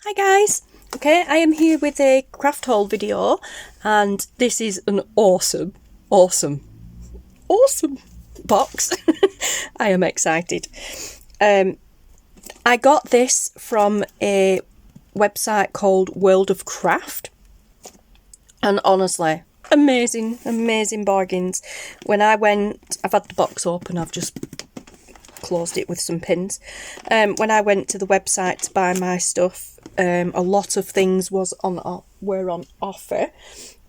Hi guys! Okay, I am here with a craft haul video and this is an awesome box. I am excited. I got this from a website called World of Craft and honestly, amazing bargains. When I went, I've had the box open, I've just closed it with some pins. When I went to the website to buy my stuff, a lot of things were on offer.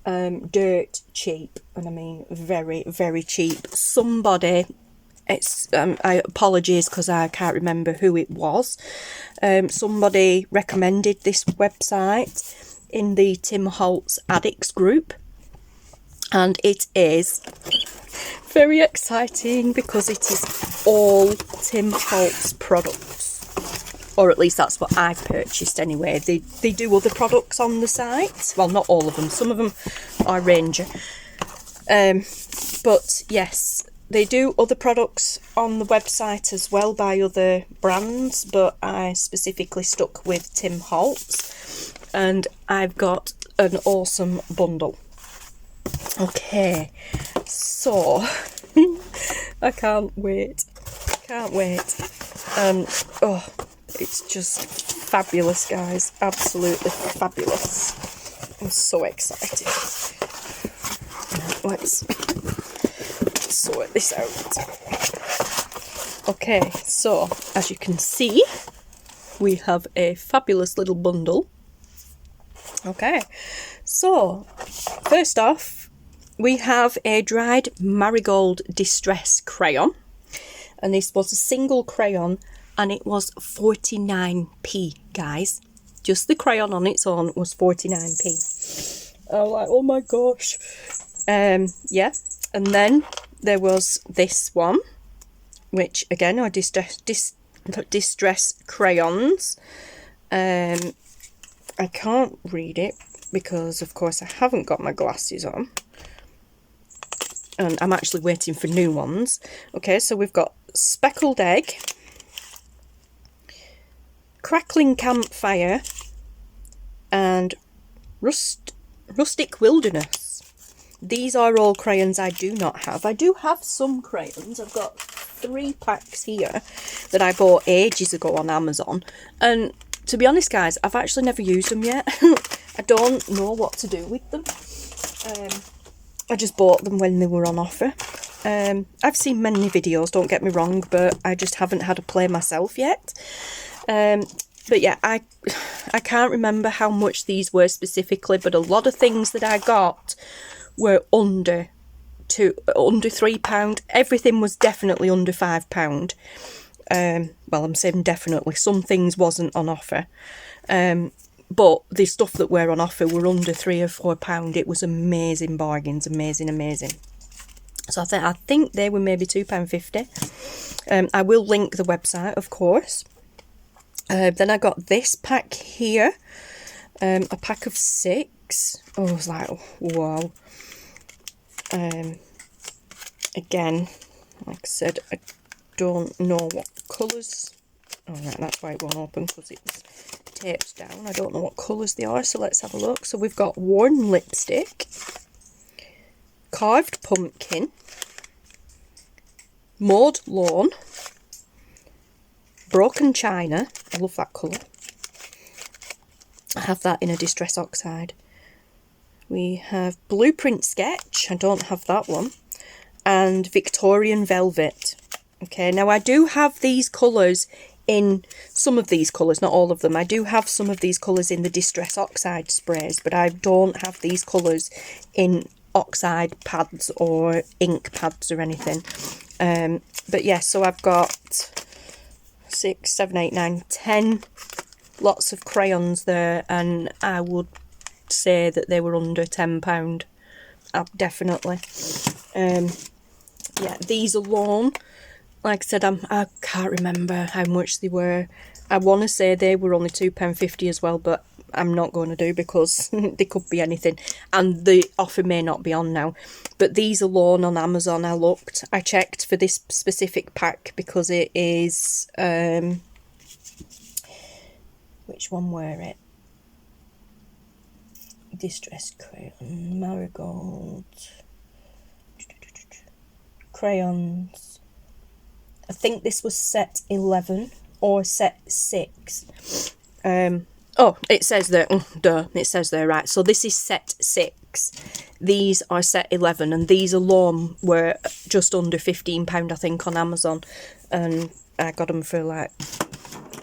Dirt cheap, and I mean very cheap. Somebody, I apologize because I can't remember who it was. Somebody recommended this website in the Tim Holtz Addicts group, and it is very exciting because it is all Tim Holtz products, or at least that's what I've purchased anyway. They do other products on the site, well, not all of them, some of them are Ranger, but yes, they do other products on the website as well by other brands, but I specifically stuck with Tim Holtz and I've got an awesome bundle. Okay, so I can't wait, oh, it's just fabulous, guys, absolutely fabulous. I'm so excited. Let's sort this out. Okay, so as you can see, we have a fabulous little bundle. Okay, so first off, we have a dried marigold distress crayon, and this was a single crayon and it was 49p, guys. Just the crayon on its own was 49p. I'm like, oh my gosh. Yeah, and then there was this one, which again are distress crayons. I can't read it because of course I haven't got my glasses on. And I'm actually waiting for new ones. Okay, so we've got Speckled Egg, Crackling Campfire, and Rustic Wilderness. These are all crayons I do not have. I do have some crayons. I've got 3 packs here that I bought ages ago on Amazon. And to be honest, guys, I've actually never used them yet. I don't know what to do with them. I just bought them when they were on offer. I've seen many videos, don't get me wrong, but I just haven't had a play myself yet. But yeah, I can't remember how much these were specifically, but a lot of things that I got were under £3. Everything was definitely under £5. Well, I'm saying definitely. Some things wasn't on offer. But the stuff that were on offer were under £3 or £4. It was amazing bargains, amazing. So I think they were maybe £2.50. I will link the website, of course. Then I got this pack here, a pack of 6. Oh, I was like, wow. Again, like I said, I don't know what colours. Oh, right, that's why it won't open, because it's taped down. I don't know what colours they are, so let's have a look. So we've got Worn Lipstick, Carved Pumpkin, Maude Lawn, Broken China. I love that colour. I have that in a Distress Oxide. We have Blueprint Sketch. I don't have that one. And Victorian Velvet. Okay, now I do have these colours in some of these colours, not all of them. I do have some of these colours in the Distress Oxide sprays, but I don't have these colours in oxide pads or ink pads or anything. But yeah, so I've got 6, 7, 8, 9, 10 lots of crayons there, and I would say that they were under £10. Definitely. Yeah, these alone, like I said, I can't remember how much they were. I want to say they were only £2.50 as well, but I'm not going to do because they could be anything. And the offer may not be on now. But these alone on Amazon, I checked for this specific pack because it is Which one were it? Distress crayon, marigold, crayons. I think this was set 11 or set 6. Oh, it says there, it says there, right. So this is set 6. These are set 11, and these alone were just under £15, I think, on Amazon. And I got them for like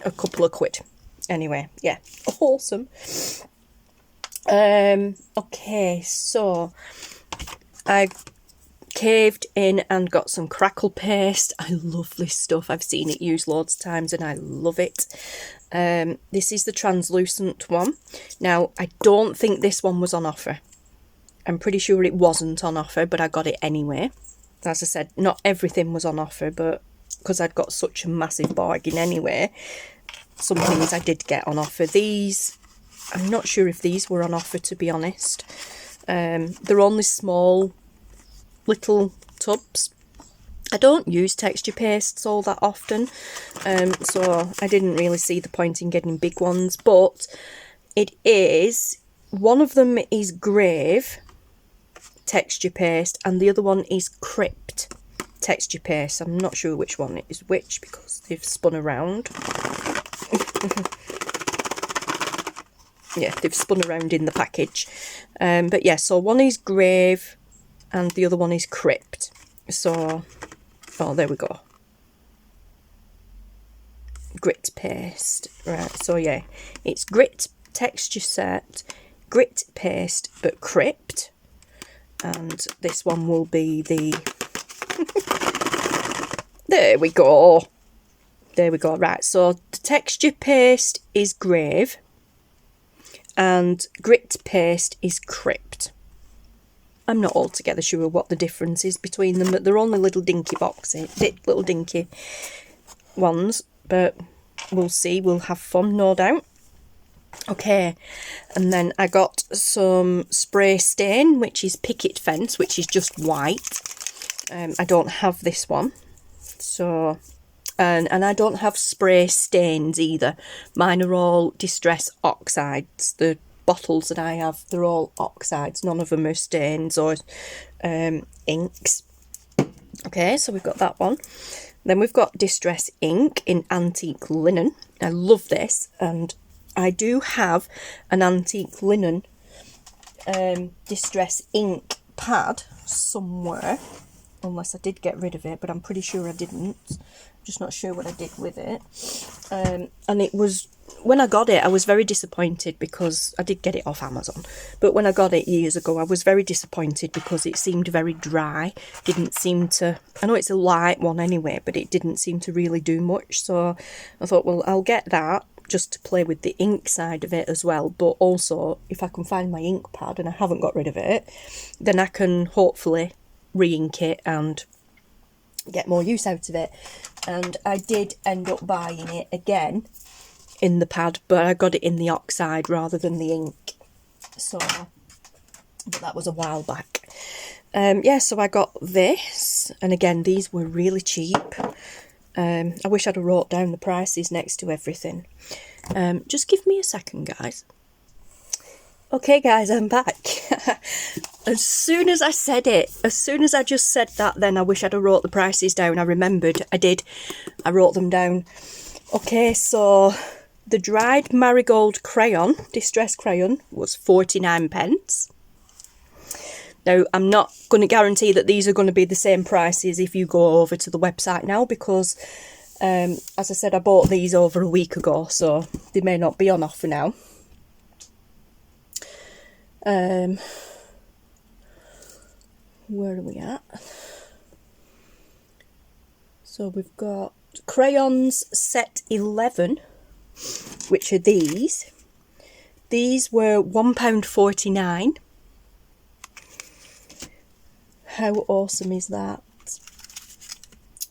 a couple of quid. Anyway, yeah, awesome. Okay, so I caved in and got some crackle paste. I love this stuff. I've seen it used loads of times and I love it. This is the translucent one. Now, I don't think this one was on offer. I'm pretty sure it wasn't on offer, but I got it anyway. As I said, not everything was on offer, but because I'd got such a massive bargain anyway, some things I did get on offer. These, I'm not sure if these were on offer, to be honest. They're only small little tubs. I don't use texture pastes all that often, so I didn't really see the point in getting big ones, but it is, one of them is Grave texture paste and the other one is Crypt texture paste. I'm not sure which one is which because they've spun around. Yeah, they've spun around in the package. But yeah, so one is Grave and the other one is Crypt. So, oh, there we go. Grit paste. Right, so yeah, it's Grit texture set, Grit paste, but Crypt. And this one will be the... There we go. There we go. Right, so the texture paste is Grave and Grit paste is Crypt. I'm not altogether sure what the difference is between them, but they're only little dinky boxes, little dinky ones, but we'll see. We'll have fun, no doubt. Okay, and then I got some spray stain, which is Picket Fence, which is just white. I don't have this one, so... And I don't have spray stains either. Mine are all Distress Oxides. The bottles that I have, they're all oxides. None of them are stains or inks. Okay, so we've got that one. Then we've got Distress Ink in Antique Linen. I love this, and I do have an Antique Linen Distress Ink pad somewhere. Unless I did get rid of it, but I'm pretty sure I didn't. Just not sure what I did with it. And it was, when I got it, I was very disappointed because I did get it off Amazon. But when I got it years ago, I was very disappointed because it seemed very dry. Didn't seem to, I know it's a light one anyway, but it didn't seem to really do much. So I thought, well, I'll get that just to play with the ink side of it as well. But also, if I can find my ink pad and I haven't got rid of it, then I can hopefully re-ink it and get more use out of it. And I did end up buying it again in the pad, but I got it in the oxide rather than the ink. So, but that was a while back. Yeah, so I got this, and again, these were really cheap. I wish I'd have wrote down the prices next to everything. Just give me a second, guys. Okay, guys, I'm back. As soon as I said it, as soon as I just said that, then I wish I'd have wrote the prices down. I remembered. I did. I wrote them down. Okay, so the dried marigold crayon, distress crayon, was 49p. Now, I'm not going to guarantee that these are going to be the same prices if you go over to the website now, because, as I said, I bought these over a week ago, so they may not be on offer now. Where are we at? So we've got crayons set 11, which are these. These were £1.49. How awesome is that?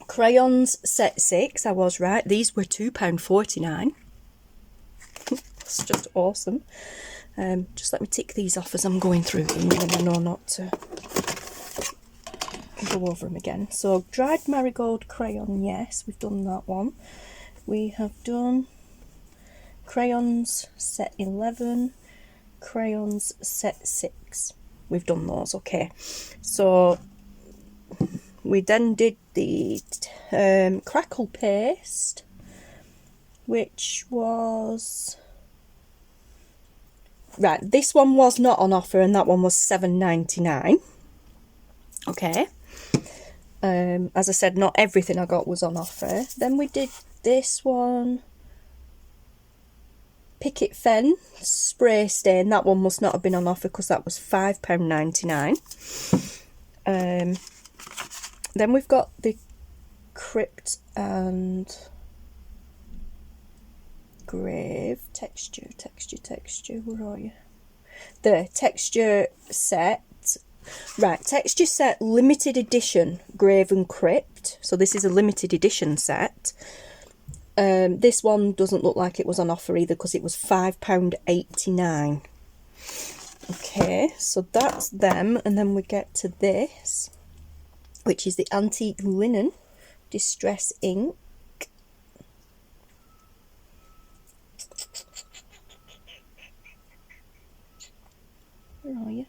Crayons set 6, I was right. These were £2.49. That's just awesome. Just let me tick these off as I'm going through them, and then I know not to go over them again. So, dried marigold crayon, yes, we've done that one. We have done crayons set 11, crayons set 6. We've done those, okay. So we then did the crackle paste, which was... Right, this one was not on offer and that one was $7.99. Okay. As I said, not everything I got was on offer. Then we did this one, Picket Fence Spray Stain. That one must not have been on offer because that was £5.99. Then we've got the Crypt and Grave texture, where are you? The texture set. Right, texture set limited edition Grave and Crypt. So this is a limited edition set. This one doesn't look like it was on offer either because it was £5.89. Okay, so that's them, and then we get to this, which is the Antique Linen Distress Ink. Where are you?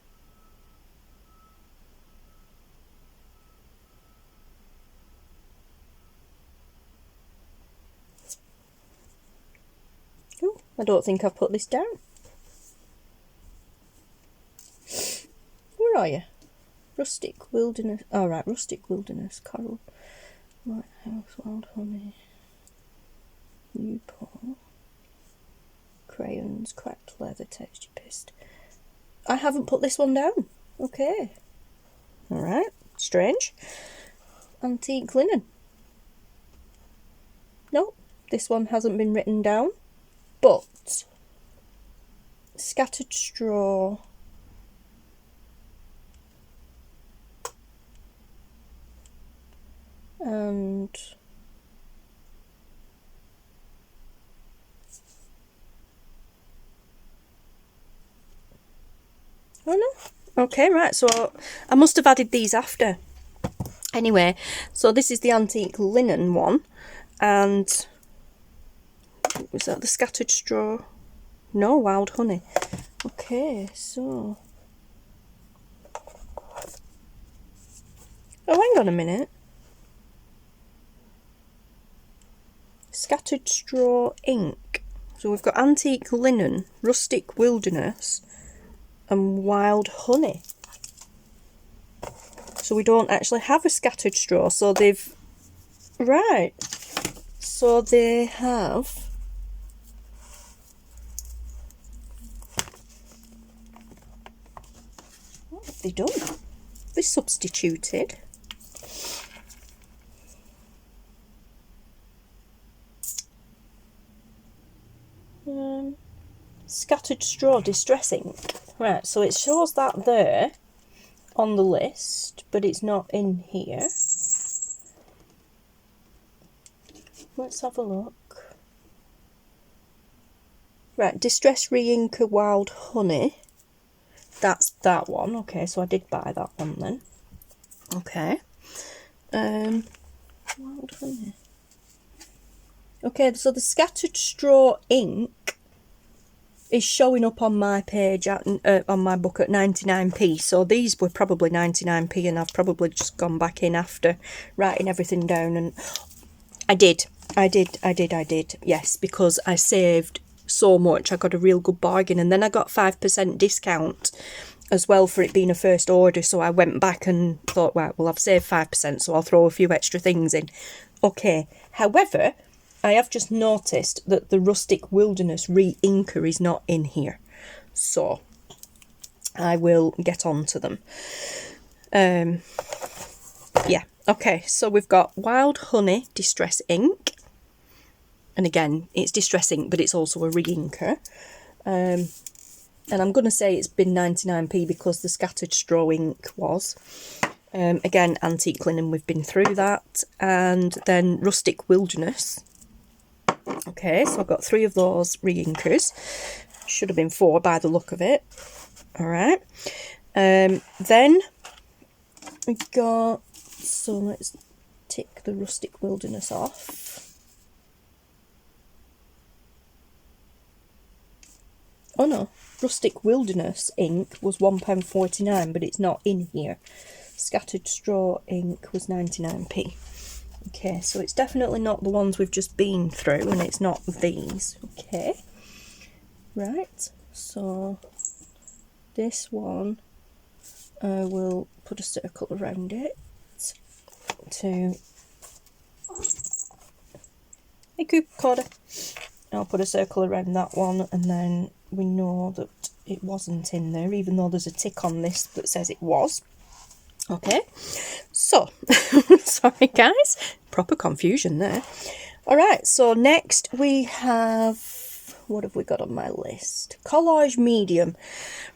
Oh, I don't think I've put this down. Where are you? Rustic Wilderness. Oh, right, Rustic Wilderness, Coral, Lighthouse, Wild Honey, Newport, crayons, cracked leather, texture paste. I haven't put this one down. Okay. Alright, strange. Antique Linen. No, this one hasn't been written down. But Scattered Straw and oh no, okay, right, so I must have added these after. Anyway, so this is the Antique Linen one, and was that the Scattered Straw? No, Wild Honey. Okay, so oh, hang on a minute. Scattered Straw Ink. So we've got Antique Linen, Rustic Wilderness and Wild Honey. So we don't actually have a Scattered Straw, so they've... Right. So they have... What have they done? They substituted. Scattered Straw Distress Ink. Right, so it shows that there on the list, but it's not in here. Let's have a look. Right, Distress Re-Inker Wild Honey. That's that one. Okay, so I did buy that one then. Okay. Wild Honey. Okay, so the Scattered Straw Ink is showing up on my page at, on my book at 99p. So these were probably 99p, and I've probably just gone back in after writing everything down. And I did. Yes, because I saved so much. I got a real good bargain, and then I got 5% discount as well for it being a first order. So I went back and thought, right, well, I've saved 5%, so I'll throw a few extra things in. Okay. However, I have just noticed that the Rustic Wilderness Re-Inker is not in here. So I will get on to them. Yeah, okay, so we've got Wild Honey Distress Ink. And again, it's Distress Ink, but it's also a Re-Inker. And I'm going to say it's been 99p because the Scattered Straw Ink was. Again, Antique Linen, we've been through that. And then Rustic Wilderness. Okay, so I've got 3 of those Re-Inkers. Should have been 4 by the look of it. Alright. Then we've got... So let's tick the Rustic Wilderness off. Oh no, Rustic Wilderness ink was £1.49, but it's not in here. Scattered Straw ink was 99p. Okay, so it's definitely not the ones we've just been through, and it's not these. Okay, right, so this one, I will put a circle around it to... Hey, Coop Corder. I'll put a circle around that one, and then we know that it wasn't in there, even though there's a tick on this that says it was. Okay, so, sorry guys, proper confusion there. Alright, so next we have, what have we got on my list? Collage Medium.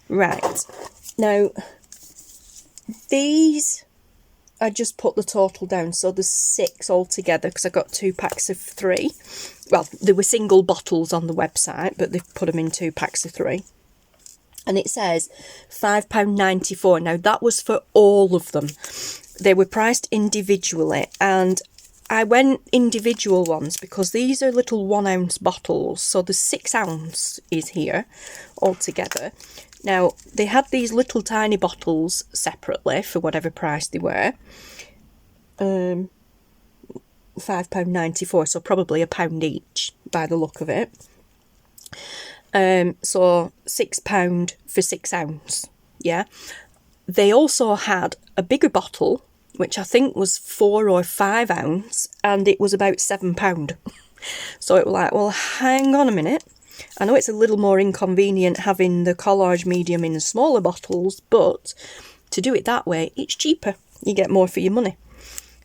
Right, now, these, I just put the total down, so there's 6 altogether, because I got 2 packs of 3. Well, there were single bottles on the website, but they've put them in 2 packs of 3. And it says £5.94. Now, that was for all of them. They were priced individually, and I went individual ones because these are little 1 ounce bottles, so the 6 ounce is here altogether. Now, they had these little tiny bottles separately for whatever price they were. £5.94, so probably £1 each by the look of it. So £6 for 6 ounce, yeah. They also had a bigger bottle, which I think was 4 or 5 ounce, and it was about £7. So it was like, well, hang on a minute. I know it's a little more inconvenient having the Collage Medium in the smaller bottles, but to do it that way, it's cheaper. You get more for your money.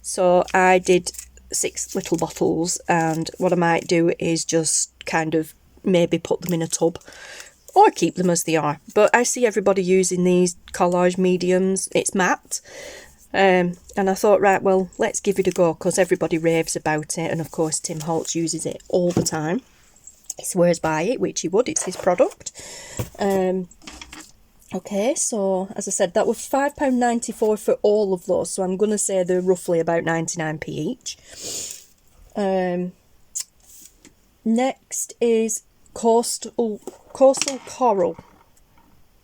So I did 6 little bottles, and what I might do is just kind of maybe put them in a tub or keep them as they are. But I see everybody using these Collage Mediums. It's matte. And I thought, right, well, let's give it a go, because everybody raves about it, and of course Tim Holtz uses it all the time. He swears by it, which he would, it's his product. Okay, so as I said, that was £5.94 for all of those, so I'm going to say they're roughly about 99p each. Next is Coastal Coral,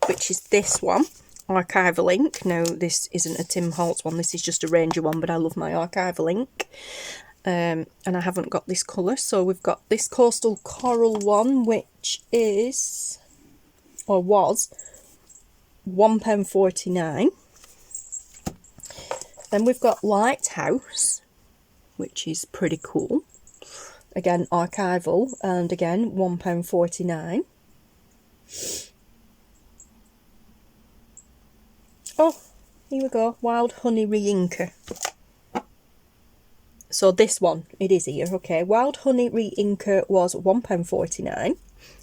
which is this one, Archival ink. Now, this isn't a Tim Holtz one, this is just a Ranger one, but I love my Archival ink. And I haven't got this colour, so we've got this Coastal Coral one, which is, or was, £1.49. Then we've got Lighthouse, which is pretty cool. Again, Archival, and again, £1.49. Oh, here we go, Wild Honey Re-Inker. So this one, it is here, okay. Wild Honey Re-Inker was £1.49.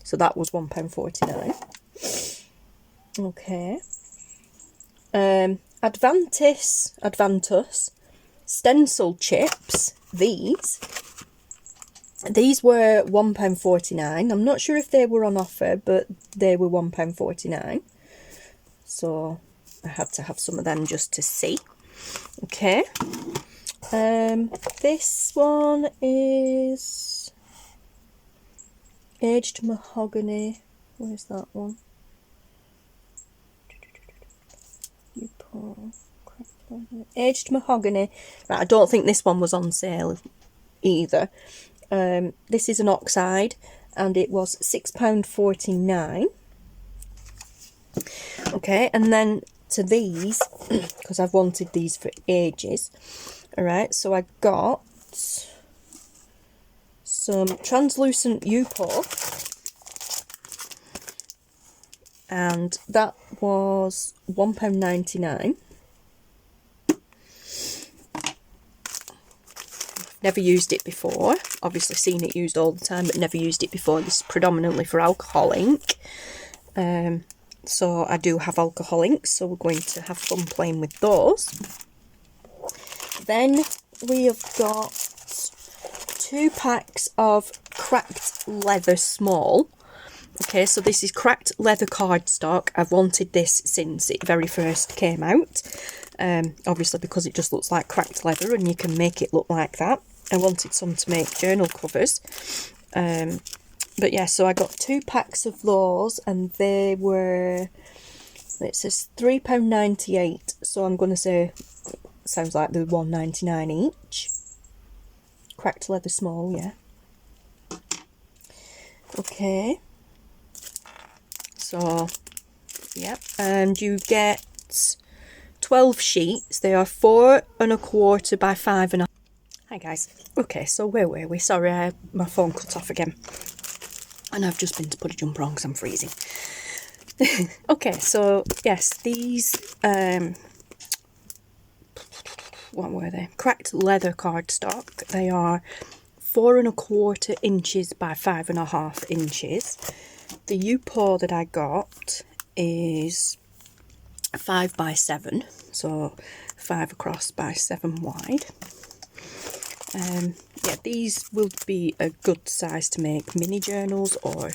So that was £1.49. Okay. Advantus Stencil Chips, these were £1.49. I'm not sure if they were on offer, but they were £1.49. So I had to have some of them just to see. Okay. This one is Aged Mahogany. Where's that one? Aged Mahogany. Right, I don't think this one was on sale either. This is an oxide, and it was £6.49. Okay, and then to these, because I've wanted these for ages. Alright, so I got some translucent Yupo, and that was £1.99. Never used it before, obviously seen it used all the time, but never used it before. This is predominantly for alcohol ink. So I do have alcohol inks, so we're going to have fun playing with those. Then we have got 2 packs of Cracked Leather Small. Okay, so this is Cracked Leather cardstock. I've wanted this since it very first came out. Obviously because it just looks like cracked leather and you can make it look like that. I wanted some to make journal covers. But yeah, so I got 2 packs of those, and they were, it says £3.98, so I'm going to say, sounds like they're £1.99 each. Cracked leather small, yeah. Okay. So, yeah, and you get 12 sheets. They are 4 1/4 by 5 1/2. Hi guys. Okay, so where were we? Sorry, my phone cut off again. And I've just been to put a jumper on because I'm freezing. Okay, so yes, these, what were they? Cracked leather cardstock. They are 4 1/4 inches by 5 1/2 inches. The U-paw that I got is 5 by 7, so 5 across by 7 wide. Yeah, these will be a good size to make mini journals or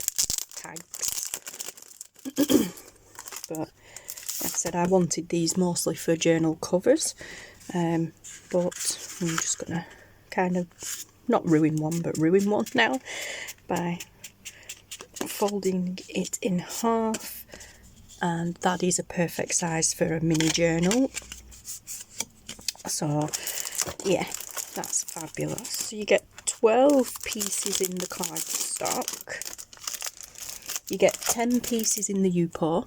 tags. But like I said, I wanted these mostly for journal covers, but I'm just gonna kind of not ruin one, but ruin one now by folding it in half, and that is a perfect size for a mini journal. So yeah, that's fabulous. So you get 12 pieces in the cardstock, you get 10 pieces in the U-paw.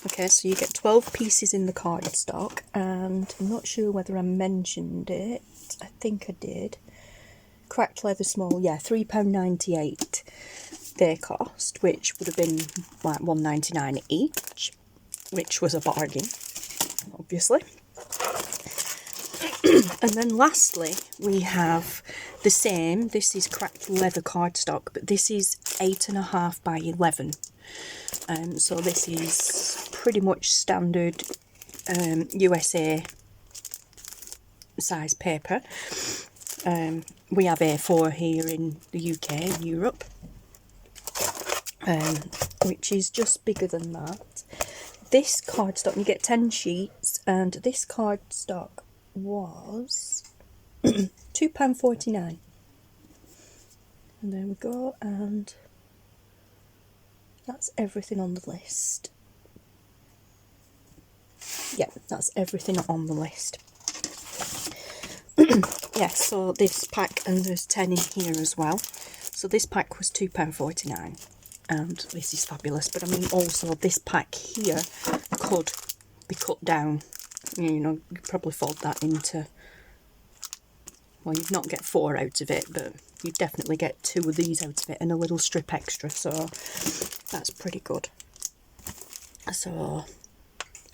Okay, so you get 12 pieces in the cardstock, and I'm not sure whether I mentioned it, I think I did. Cracked leather small, yeah, £3.98 they cost, which would have been like £1.99 each, which was a bargain, obviously. And then lastly, we have the same, this is cracked leather cardstock, but this is 8 1/2 by 11. So this is pretty much standard USA size paper. We have A4 here in the UK, Europe, which is just bigger than that. This cardstock, you get 10 sheets, and this cardstock was £2.49. And there we go, and that's everything on the list. Yeah, that's everything on the list. Yeah, so this pack, and there's 10 in here as well. So this pack was £2.49, and this is fabulous. But I mean, also this pack here could be cut down. You know, you could probably fold that into, well, you'd not get 4 out of it, but you'd definitely get 2 of these out of it and a little strip extra. So that's pretty good. So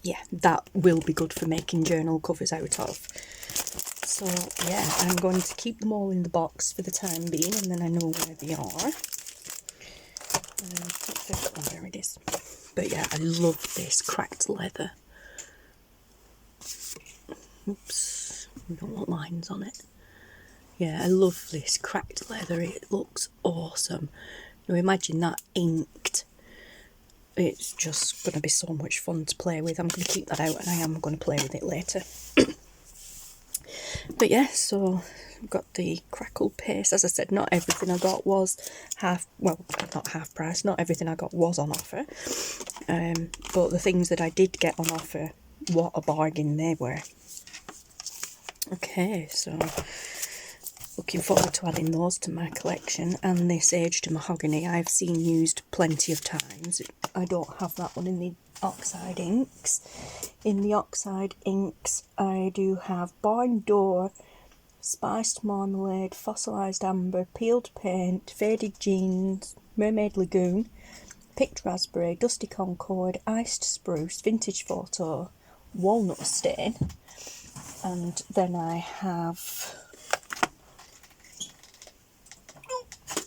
yeah, that will be good for making journal covers out of. So yeah, I'm going to keep them all in the box for the time being, and then I know where they are. Oh, there it is. But yeah, I love this cracked leather. Oops, I don't want lines on it. Yeah, I love this cracked leather. It looks awesome. Now imagine that inked. It's just going to be so much fun to play with. I'm going to keep that out, and I am going to play with it later. But yeah, so I've got the crackled paste. As I said, not everything I got was not half price. Not everything I got was on offer. But the things that I did get on offer, what a bargain they were. Okay, so looking forward to adding those to my collection. And this aged mahogany I've seen used plenty of times. I don't have that one in the oxide inks. In the oxide inks I do have barn door, spiced marmalade, fossilised amber, peeled paint, faded jeans, mermaid lagoon, picked raspberry, dusty concord, iced spruce, vintage photo, walnut stain, and then I have,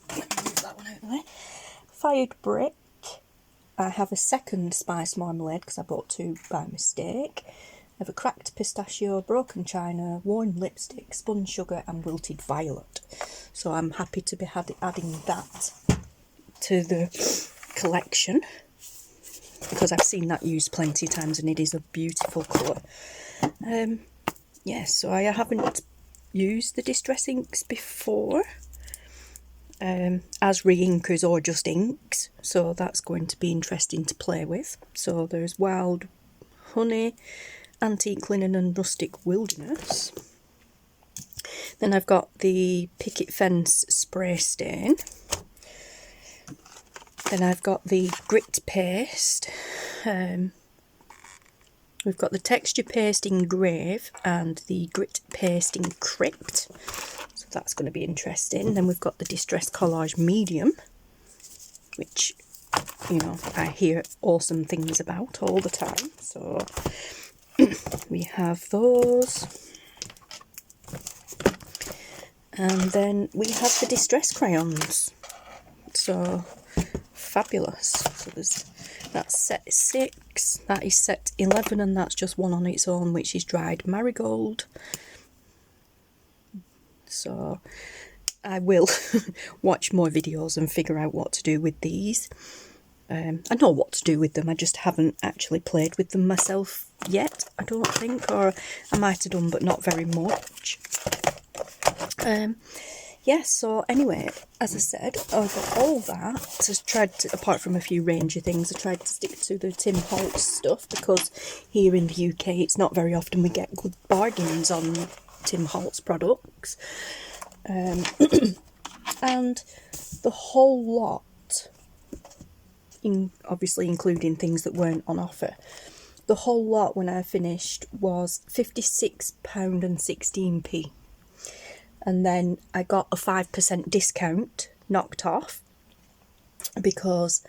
let me move that one out of the way, fired brick. I have a second spiced marmalade because I bought 2 by mistake. I have a cracked pistachio, broken china, worn lipstick, spun sugar and wilted violet. So I'm happy to be adding that to the collection because I've seen that used plenty of times and it is a beautiful colour. Yeah, so I haven't used the distress inks before. as re-inkers or just inks, so that's going to be interesting to play with. So there's Wild Honey, Antique Linen and Rustic Wilderness. Then I've got the Picket Fence Spray Stain. Then I've got the Grit Paste. We've got the Texture Paste Engrave and the Grit Paste Encrypt. So that's going to be interesting. Then we've got the Distress Collage Medium, which, you know, I hear awesome things about all the time. So we have those. And then we have the Distress Crayons. So fabulous. So that's set 6, that is set 11, and that's just one on its own, which is Dried Marigold. So I will watch more videos and figure out what to do with these. I know what to do with them, I just haven't actually played with them myself yet, I don't think, or I might have done but not very much. Yeah, so anyway, as I said, I've got all that. I tried to, apart from a few Ranger things, I tried to stick to the Tim Holtz stuff, because here in the UK it's not very often we get good bargains on Tim Holtz products. And the whole lot, obviously including things that weren't on offer, the whole lot when I finished was £56.16. And then I got a 5% discount knocked off because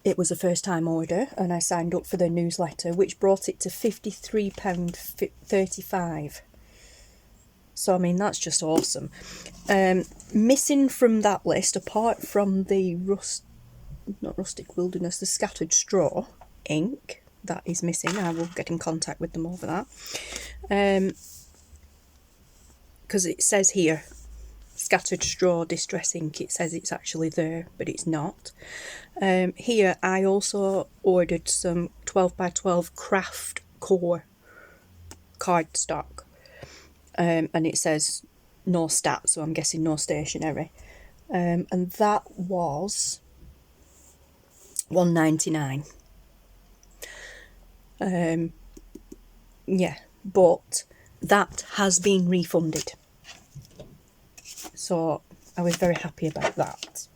it was a first time order and I signed up for their newsletter, which brought it to £53.35. So I mean, that's just awesome. Missing from that list, apart from the Rustic Wilderness, the Scattered Straw ink, that is missing. I will get in contact with them over that. Because it says here, Scattered Straw Distress Ink, it says it's actually there, but it's not. Here I also ordered some 12x12 Craft Core cardstock, and it says no stat, so I'm guessing no stationery, and that was £1.99. Yeah, but that has been refunded. So I was very happy about that.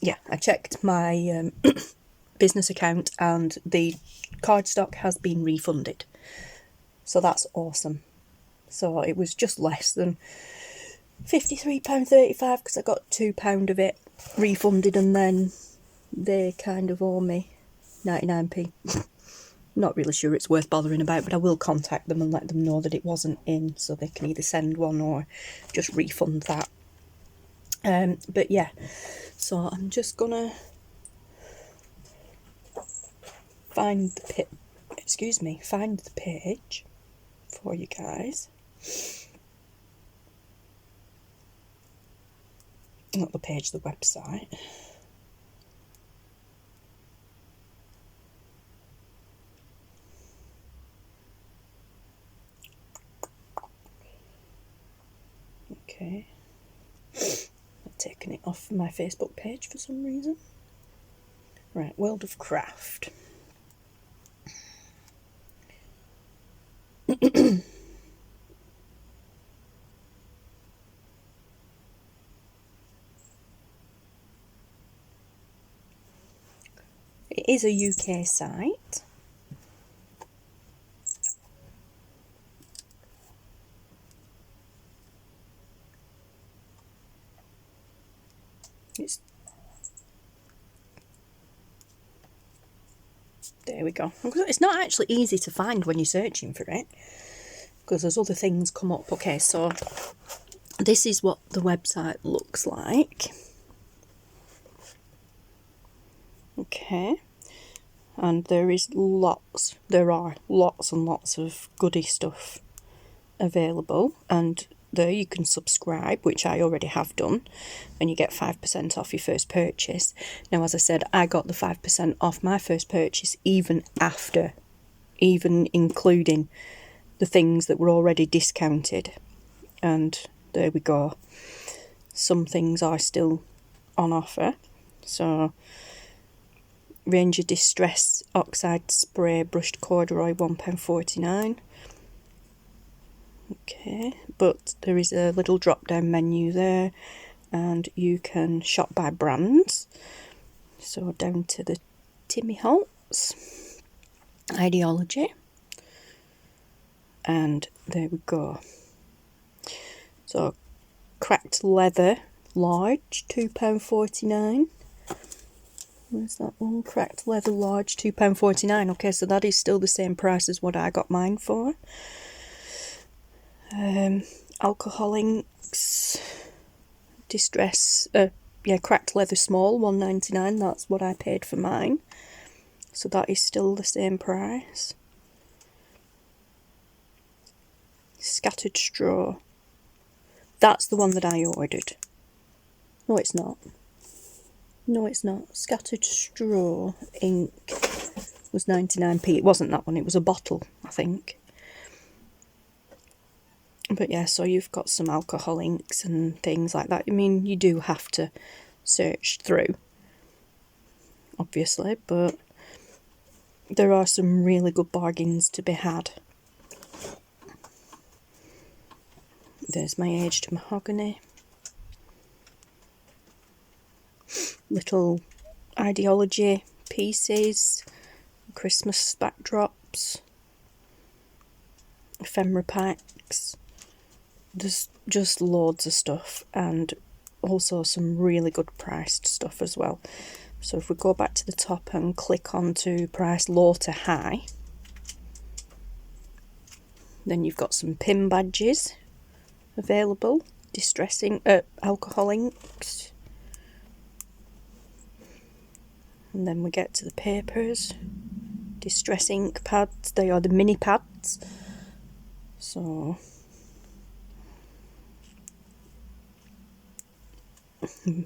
Yeah, I checked my business account and the cardstock has been refunded. So that's awesome. So it was just less than £53.35 because I got £2 of it refunded, and then they kind of owe me 99p. Not really sure it's worth bothering about, but I will contact them and let them know that it wasn't in, so they can either send one or just refund that. But yeah, so I'm just gonna find the page for you guys. Not the page, the website. Okay, I've taken it off my Facebook page for some reason. Right, World of Craft. It is a UK site. There we go. It's not actually easy to find when you're searching for it, because there's other things come up. Okay, so this is what the website looks like. Okay, and there are lots and lots of goodie stuff available, and there you can subscribe, which I already have done, and you get 5% off your first purchase. Now, as I said, I got the 5% off my first purchase even including the things that were already discounted, and there we go. Some things are still on offer. So Ranger Distress Oxide Spray Brushed Corduroy, £1.49. Okay, but there is a little drop down menu there, and you can shop by brands. So down to the Timmy Holtz, Ideology, and there we go. So Cracked Leather Large, £2.49. Where's that one? Cracked Leather Large, £2.49. Okay, so that is still the same price as what I got mine for. Alcoholics Distress, Cracked Leather Small, £1.99. That's what I paid for mine. So that is still the same price. Scattered Straw. That's the one that I ordered. No, it's not. No, it's not. Scattered Straw ink was 99p. It wasn't that one. It was a bottle, I think. But yeah, so you've got some alcohol inks and things like that. I mean, you do have to search through, obviously, but there are some really good bargains to be had. There's my aged mahogany. Little Ideology pieces, Christmas backdrops, ephemera packs. There's just loads of stuff, and also some really good priced stuff as well. So if we go back to the top and click onto price low to high, then you've got some pin badges available, distressing alcohol inks, and then we get to the papers, distress ink pads. They are the mini pads. So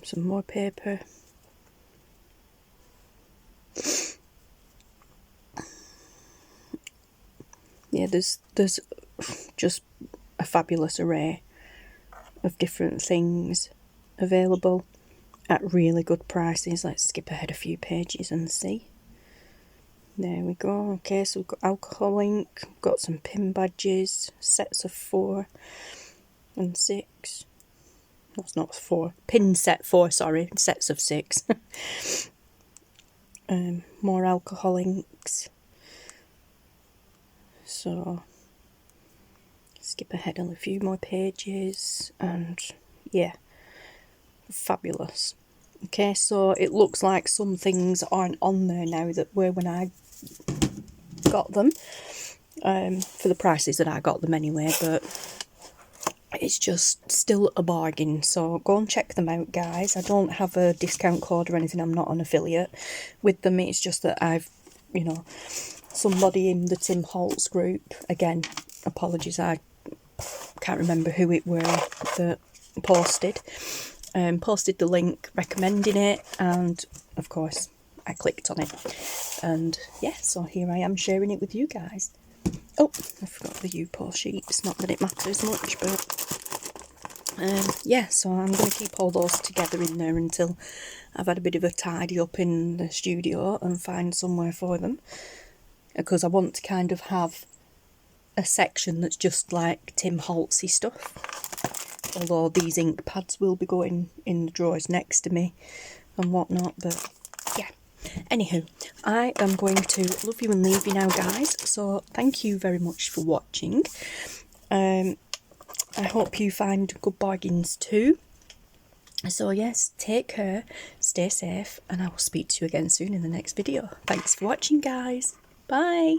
some more paper. Yeah, there's just a fabulous array of different things available at really good prices. Let's skip ahead a few pages and see. There we go. Okay, so we've got alcohol ink, got some pin badges, sets of 4 and 6. That's not 4. Pin set 4, sorry, sets of 6. More alcohol inks. So skip ahead on a few more pages, and yeah, fabulous. Okay, so it looks like some things aren't on there now that were when I got them, for the prices that I got them anyway, but it's just still a bargain. So go and check them out, guys. I don't have a discount code or anything. I'm not an affiliate with them. It's just that I've, somebody in the Tim Holtz group, again, apologies, I can't remember who it were that posted the link recommending it, and of course I clicked on it, and yeah, so here I am sharing it with you guys. Oh, I forgot the U-Pole sheet. It's not that it matters much, but yeah, so I'm going to keep all those together in there until I've had a bit of a tidy up in the studio and find somewhere for them, because I want to kind of have a section that's just like Tim Holtzy stuff, although these ink pads will be going in the drawers next to me and whatnot. But yeah, anywho, I am going to love you and leave you now, guys, so thank you very much for watching. I hope you find good bargains too. So yes, take care, stay safe, and I will speak to you again soon in the next video. Thanks for watching, guys. Bye.